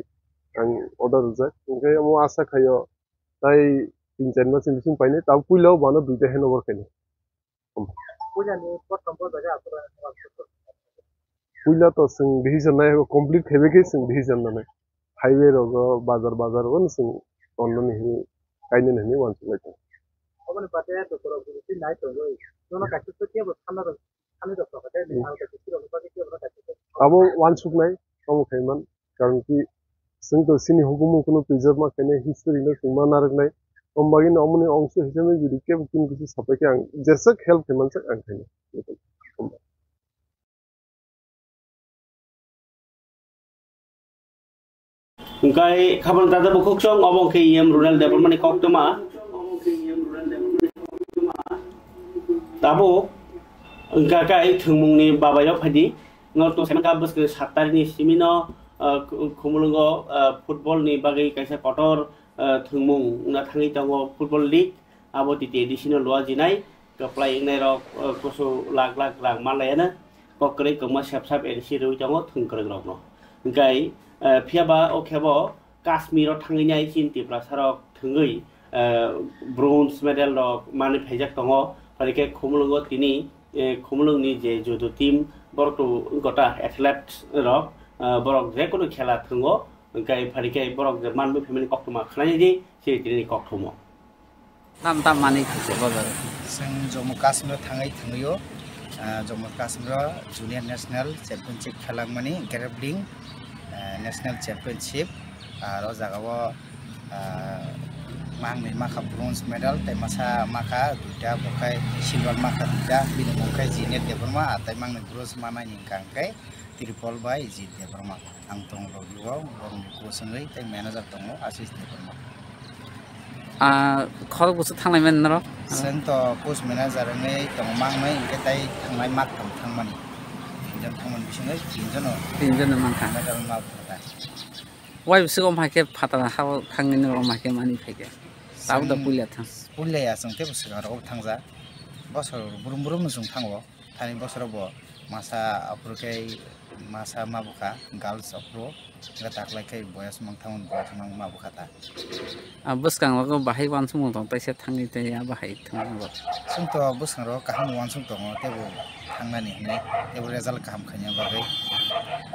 আং অর্ডার যায় ওকে আমো আশা খাইও তাই 3-4 মাস ইনভেস্ট পাইনি তাও কইলাও বানো দুইটা হেনওভার খাইনি কইলানি প্রথম জায়গা আপনারা কইলা তো সিং ডিসিশন নাই কমপ্লিট হেবে কে সিং ডিসিশন নাই হাইওয়ে রগ বাজার ওন সিং অননি হি কাইনে নেনি ওয়ান লাইক ওখানে পাতে তো করো যদি নাই তো ওই কোন কাছে তো কি ঠান্ডা খালি তো পাতে আর কাছে কি হবে কি হবে কাছে আবো ওয়ান সুক নাই কম খাইমান কারণ কি जोंथ' सिनि हुकुम কোনো প্রিজার্ভ মাখানে হিস্টোরি না সিংমা নারকনাই অম্বাগি নমনি অংশ হিসেবে যদি কেউ কিছু সাপেকে আং যেসক হেল্প কেমানসা আং খাইনি Engkai kapan tata bukuk song omong ke iem rural development kok tuma. Tabo engkai kai thungmung ni babayok phadi ngor to semen ka bus ke satar ni simino khumulungo football ni bagai kaisa kotor thungmung na thangi tango football league abo ti additional lua jinai ke playing nai rok koso lak lang malena kok kre kema sap sap ersi ru tango thungkreng rok no. Engkai Piaba okebo Kashmir tanginya cinti plasarok tengui bronze medal rok mani pejak tongo parike khumulungo tini khumulung ni je judo team borok tu gota athletes rok borok je kono khela thengo kai parike borok je manbu family koktuma khnai ji se tini koktumo tam mani khise bol जों जम्मू काश्मीर थाङो Jammu Kashmir junior national championship खेलांगमानि grappling national championship आरो जागाबो मांगनि माखा bronze medal तै मासा माखा दुटा बखाय सिलभार माखा दुटा बिनि बखाय जिनेट देबरमा आताय मांगनि ब्रन्ज मानायनि कांकाय ट्रिपल बाय जि देबरमा आं दं रबियाव बरनि कोचिंयै तै मेनेजार दङ आशिष देबरमा खरग बुसु थांनायमोन न जों तो कोच मेनेजारनै दङ मांनै तै थांनाय माक थांमानि जों थांमोन बिसोरनो तीनजन मांखा मेडल माबुता वाइ बिसो माके फाता हाव थांगिन र माके मानि फैगे ताबो द पुलिया थां पुलिया जों ते बोसोराव थांजा बोसोर बुरुम जों थांगो थानि बोसोरावबो मासा अप्रुकै मासा माबुका गार्ल्स अप्रो गताखलायकै बयस मंथामन बयस मां माबुखाता बसकांगो बाहाय वानसुम दं तैसे थांनि तै या बाहाय थांगो जों तो बोसोराव काहाम वानसुम दङ तेबो थांनानै हनै तेबो रिजाल्ट काहाम खैया बागै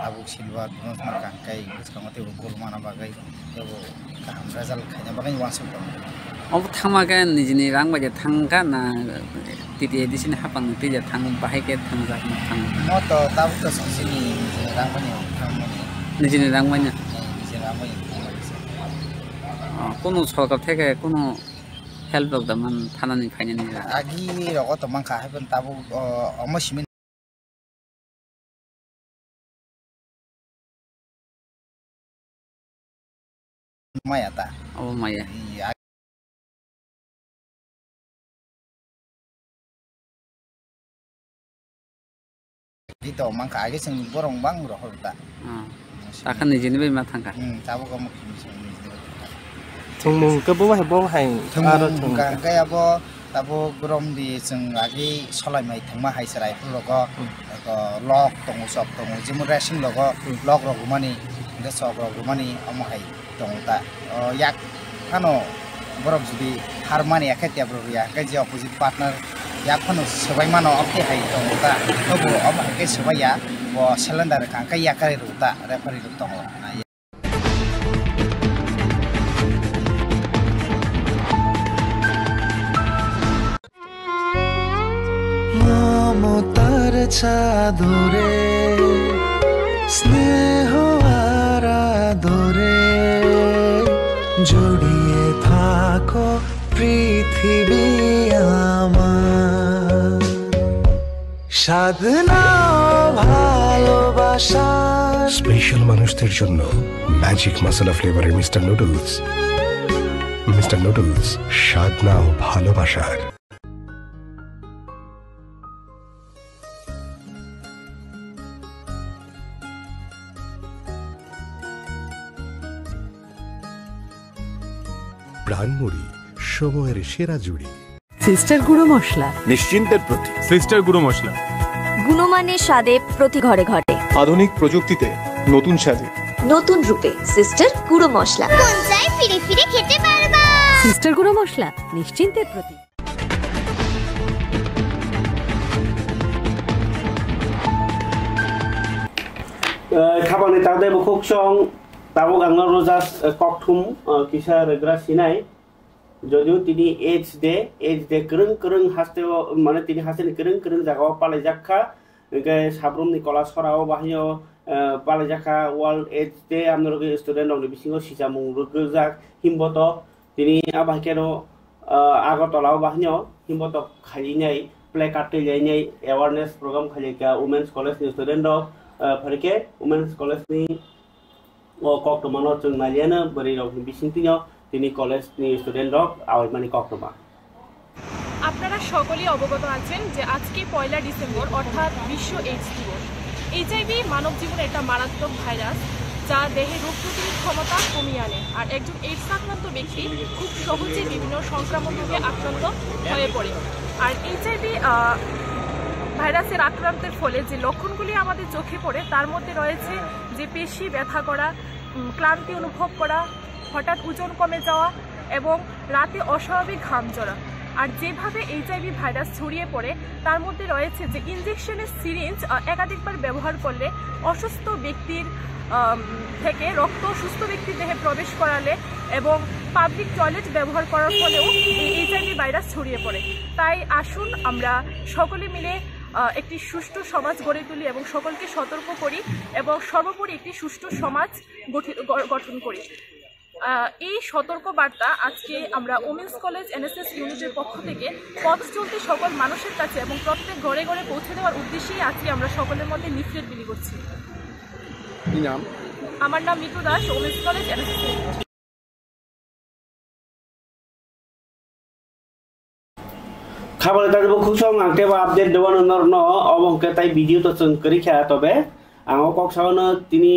आबु सिलभार ब्रन्ज माखा कांकाय बसकांगो तेबो गोल माना बागै तेबो काहाम रिजाल्ट खैया बागै वानसुम दङ अब थांमागा निजिनि रां बाजे थांगा ना तिति एडिसन हापां तिजे थां बाहायके थांजा थां म त ताबु त संसिनि रां पनि थांमनि निजिनि रां बायना निजिनि रां पनि কোনো সরকার থেকে কোনো হেল্প দক দামান থানানি ফাইনানি আগে রগত মাংখা হাইবেন তাবু অমসিমিন মায়াতা ও মায়া itu mangka aja sing borong bang roh ta takkan nijini be ma thangka tabu kamu thungmung ke bo hai aro thungka kaya bo tabu grom di sing agi solai mai thangma hai sarai logo lok tong sop tong jimu racing logo lok ro gumani de sop ro gumani amo hai tong ta yak kano borok judi harmani akhati abro ya ka je opposite partner yak phano sabai mano apti hai tong ta tobo amo ke sabai ya bo cylinder ka ka yakare ro ta referee ro tong মমতার চাদরে স্নেহ আর আদরে জড়িয়ে থাকো পৃথিবী আমার সাধনা ভালোবাসা special মানুষদের জন্য ম্যাজিক মশলা ফ্লেভারের মিস্টার নুডলস স্বাদ নাও ভালোবাসার প্রাণমুড়ি সময়ের সেরা জুড়ি সিস্টার গুঁড়ো মশলা নিশ্চিন্তের প্রতীক সিস্টার গুঁড়ো মশলা গুণমানের স্বাদে প্রতি ঘরে ঘরে আধুনিক প্রযুক্তিতে নতুন স্বাদে নতুন রূপে সিস্টার গুঁড়ো মশলা কোন চাই ফিরে ফিরে খেতে পারবা সিস্টার গুঁড়ো মশলা নিশ্চিন্তের প্রতীক খাবানি তাদে বখুক সং তাবো গাঙ্গা রোজাস ককথুম কিসা রেগ্রা সিনাই যদিও তিনি এজ দে করং হাসতে মানে তিনি হাসেন করং জায়গাও পালাই যাক্ষা সাব্রমনি কলা সরাও বাহিও পালাইজাখা ওয়ার্ল্ড এইডস ডে আমনরগে স্টুডেন্ট রংनि बिसिङाव सिजामुं रुगजाक हिमबत दिनै आबाकेरो আগরতলাও বাহিনী হিমবত খালিনাই প্লে কার্ড তৈরি এওয়ারনেস প্রোগ্রাম খালিকা উমেন্স কলেজনি স্টুডেন্ট ফরিকে উমেন্স কলেজনি কক্টমানো जों नालियानो बोरै रकनि बिसिंथियाव दिनै कलेजनि स्टुडेंट आवायमानि कक्टमा। আপনারা সকলেই অবগত আছেন যে আজকে 1 ডিসেম্বর অর্থাৎ বিশ্ব এইডস দিবস। এইচআইভি মানব জীবনে একটা মারাত্মক ভাইরাস যা দেহে রোগ প্রতিরোধ ক্ষমতা কমিয়ে আনে আর একজন এইডস আক্রান্ত ব্যক্তি খুব সহজে বিভিন্ন সংক্রামক রোগে আক্রান্ত হয়ে পড়ে। আর এইচআইভি ভাইরাসের আক্রান্তের ফলে যে লক্ষণগুলি আমাদের চোখে পড়ে তার মধ্যে রয়েছে যে পেশি ব্যথা করা, ক্লান্তি অনুভব করা, হঠাৎ ওজন কমে যাওয়া এবং রাতে অস্বাভাবিক ঘাম ঝরা। আর যেভাবে এইচআইভি ভাইরাস ছড়িয়ে পড়ে তার মধ্যে রয়েছে যে ইনজেকশনের সিরিঞ্জ একাধিকবার ব্যবহার করলে অসুস্থ ব্যক্তির থেকে রক্ত সুস্থ ব্যক্তির দেহে প্রবেশ করালে এবং পাবলিক টয়লেট ব্যবহার করার ফলেও এই এইচআইভি ভাইরাস ছড়িয়ে পড়ে। তাই আসুন আমরা সকলে মিলে একটি সুষ্ঠু সমাজ গড়ে তুলি এবং সকলকে সতর্ক করি এবং সর্বোপরি একটি সুষ্ঠু সমাজ গঠন করি। এই সতর্ক বার্তা আজকে আমরা ওমেন্স কলেজ এনএসএস ইউনিটের পক্ষ থেকে পথ চলতে সকল মানুষের কাছে এবং প্রত্যেক ঘরে ঘরে পৌঁছে দেওয়ার উদ্দেশ্যেই আজকে আমরা সকলের মধ্যে লিফলেট বিলি করছি। কি নাম? আমার নাম Mitu Das, women's college NSS unit. খাবার তাদের খুশং আংতে বা আপডেট দেওয়ানো নরন অবংকে তাই ভিডিও তো চং করিখা তবে আঙো কক্সাওনো তিনি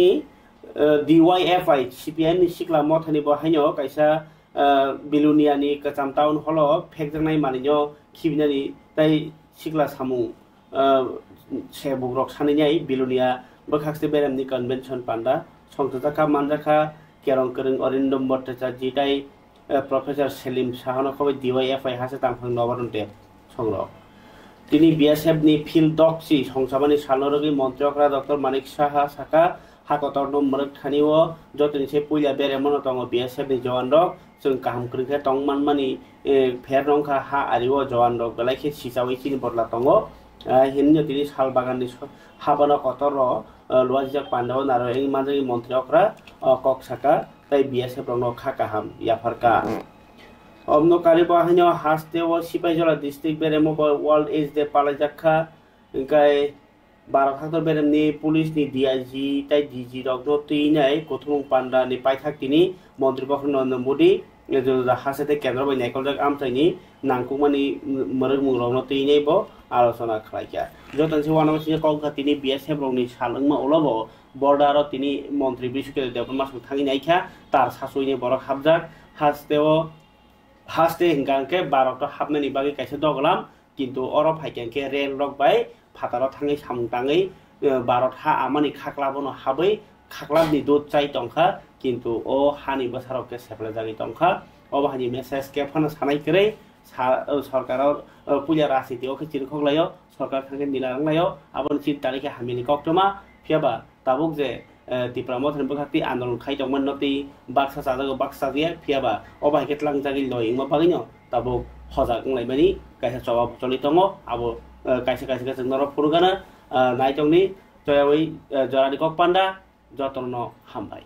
DYFI CPN ni sikla mothani bo hainyo kaisa bilunia ni kacham town holo phekjanai maninyo khibinani tai sikla samu se bugrok sanai bilunia bakhakste beramni convention panda songtaka manjaka kerong kereng orindom bhattacharya jitai professor selim sahana khobai DYFI hase tamphang nobaronte সংগ্রহ তিনি BSF ni field docsi songsabani salorogi montriokra dr manik saha saka हाकतर number खानिओ जतनि से पुइला बेरेमन तंग BSF नि जवान रक जों काम करिखे तंगमान मानि फेर रंखा हा आरिओ जवान रक गलाइखे सिसावै सिनि बदला तंग हिन्नो तिनि साल बागाननि हाबाना कतर लुवाजिक पान्डाव नारो एं माजि मन्त्री अक्रा कक्साका ताइ BSF रंग खाकाहाम याफारका अमनो कारि बाहानो हास्तेओ सिपाइजला डिस्ट्रिक्ट बेरेमो वर्ल्ड एज डे पालाइजाखा इंकाय 12 हाक्टर बेरेमनि पुलिसनि DIG ताइ DG रगनो तैनाय गथुमं पान्डानि पाइथाकतिनि मन्त्री बखन नमोदि हासेते केन्द्र बाय नायकलजाक आमथायनि नांकुमानि मरग मुंग्रनो तैनायबो आलोचना खालायखा जतनसे वानामसिनि कलकातानि BSF रंनि सालंमा ओलाबो बर्डारो तिनि मन्त्री बिसुके देवमासु थांगिनायखा तार सासुयनि बरक हाबजाक हास्ते हिंगांके 12 हाबनायनि बागै कायसे दगलाम किन्तु अरब हाइकेंके रेल रक बाय फातारा थाङै सामताङै 12 हा आमानि खाख्लाबनो हाबै खाख्लाबनि दोत चाइ तंखा किन्तु ओ हानि बसारके सेपले जागि तंखा अबहानि मेसेज के फन सानाय करे सरकाराव पुजा राजनीति ओके चिरखगलायो सरकार थांगे निलांलायो आबन 3 तारिखे हामिनि कक्टमा फियाबा ताबुक जे तिप्रामथन बखाति आन्दोलन खाइतंमन नति बाक्सा जादो बाक्सा दिया फियाबा अबहाके तलां जागि लयिंमा बागिनो ताबुक हजागलायमानि कायसा जवाब चलितंगो आबो kaisa जों नर फुरगाना नायतंनि जयावै जरानि कक पान्डा जतन हामबाय।